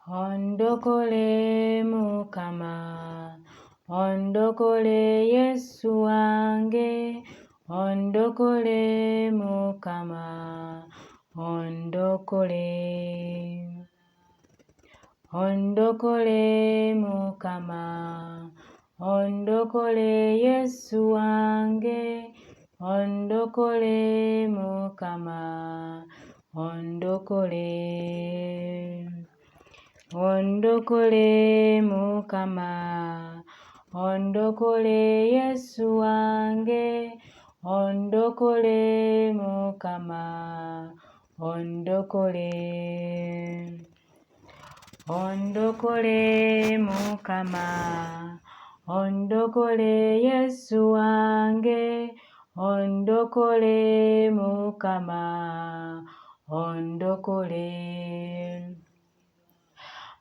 Ondokole Mukama, ondokole Yesu wange, ondokole Mukama, ondokole. Ondokole Mukama, ondokole Yesu wange, ondokole Mukama, ondokole. Ondokole Mukama, ondokole Yesu wange, ondokole Mukama, ondokole. Ondokole Mukama, ondokole Yesu wange, ondokole Mukama, ondokole.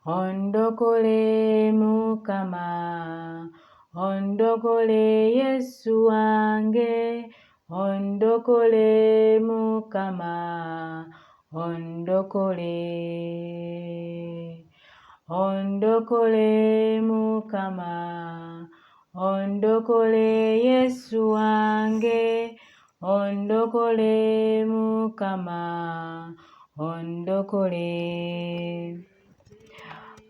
Ondokole Mukama, ondokole Yesu wange, ondokole Mukama, ondokole. Ondokole Mukama, ondokole Yesu wange, ondokole Mukama, ondokole.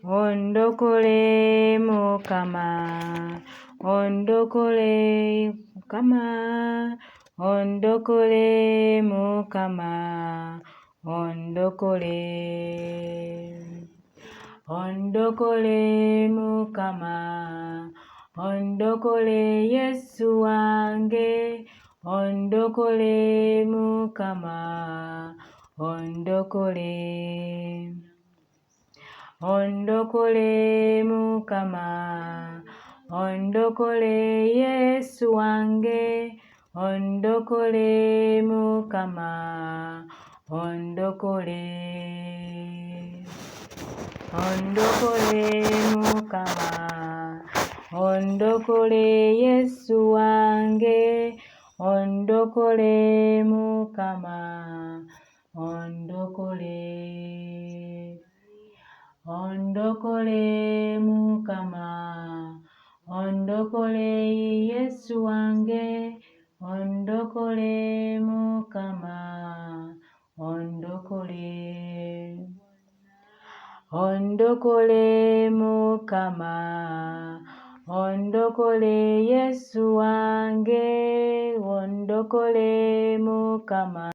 Ondokole Mukama, ondokole Mukama, ondokole Mukama, ondokole. Ondokole Mukama, ondokole Yesu wange, ondokole Mukama, ondokole. Ondokole Mukama, ondokole Yesu wange, ondokole Mukama, ondokole. Ondokole Mukama, ondokole Yesu wange, ondokole Mukama, ondokole. Ondokole Mukama, ondokole Yesu wange, ondokole Mukama, ondokole. Ondokole Mukama, ondokole Yesu wange, ondokole Mukama.